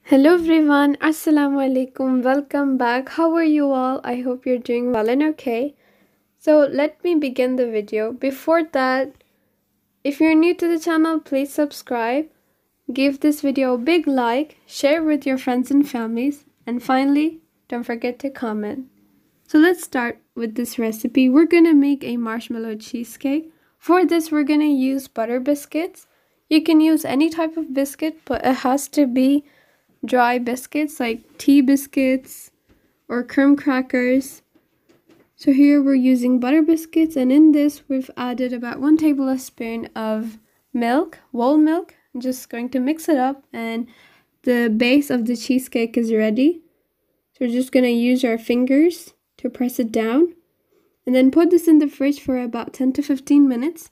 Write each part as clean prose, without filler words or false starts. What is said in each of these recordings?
Hello everyone, Assalamu alaikum, welcome back. How are you all? I hope you're doing well and okay. So let me begin the video. Before that, if you're new to the channel, please subscribe, give this video a big like, share with your friends and families, and finally, don't forget to comment. So let's start with this recipe. We're gonna make a marshmallow cheesecake. For this, we're gonna use butter biscuits. You can use any type of biscuit, but it has to be dry biscuits like tea biscuits or crumb crackers. So here we're using butter biscuits, and in this we've added about 1 tablespoon of milk, whole milk. I'm just going to mix it up, and the base of the cheesecake is ready. So we're just going to use our fingers to press it down and then put this in the fridge for about 10 to 15 minutes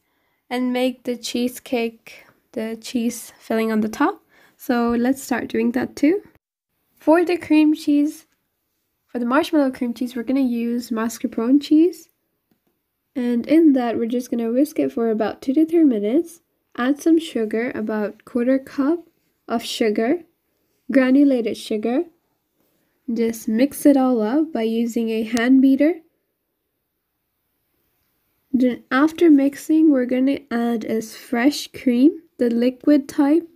and make the cheesecake, the cheese filling on the top. So let's start doing that too. For the cream cheese, for the marshmallow cream cheese, we're going to use mascarpone cheese. And in that, we're just going to whisk it for about 2 to 3 minutes. Add some sugar, about 1/4 cup of sugar, granulated sugar. Just mix it all up by using a hand beater. Then after mixing, we're going to add is fresh cream, the liquid type.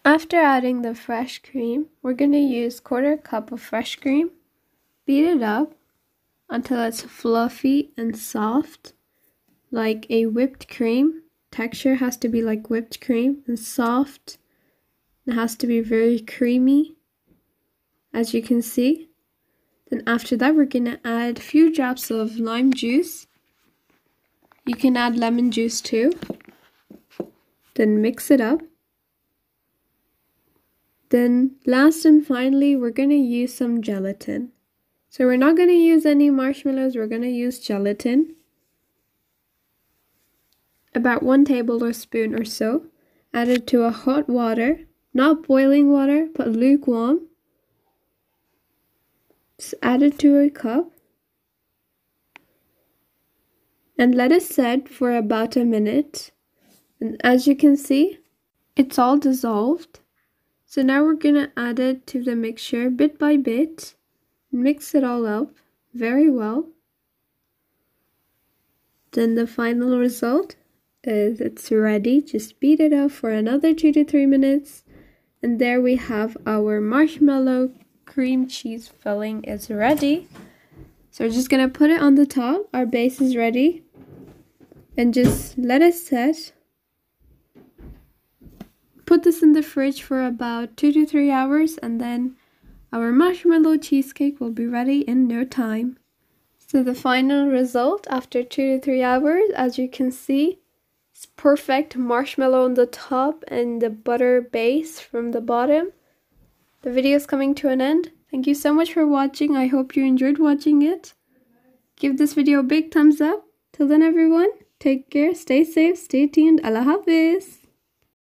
After adding the fresh cream, we're going to use 1/4 cup of fresh cream. Beat it up until it's fluffy and soft, like a whipped cream. Texture has to be like whipped cream and soft. It has to be very creamy, as you can see. Then after that, we're going to add a few drops of lime juice. You can add lemon juice too. Then mix it up. Then last and finally, we're going to use some gelatin. So we're not going to use any marshmallows, we're going to use gelatin. About 1 tablespoon or so. Add it to a hot water, not boiling water, but lukewarm. Just add it to a cup. And let it set for about a minute. And as you can see, it's all dissolved. So now we're going to add it to the mixture bit by bit. Mix it all up very well. Then the final result is it's ready. Just beat it up for another 2 to 3 minutes. And there we have our marshmallow cream cheese filling is ready. So we're just going to put it on the top. Our base is ready. And just let it set. Put this in the fridge for about 2 to 3 hours, and then our marshmallow cheesecake will be ready in no time. So the final result after 2 to 3 hours, as you can see, it's perfect marshmallow on the top and the butter base from the bottom. The video is coming to an end. Thank you so much for watching. I hope you enjoyed watching it. Give this video a big thumbs up. Till then everyone, take care, stay safe, stay tuned. Allah Hafiz.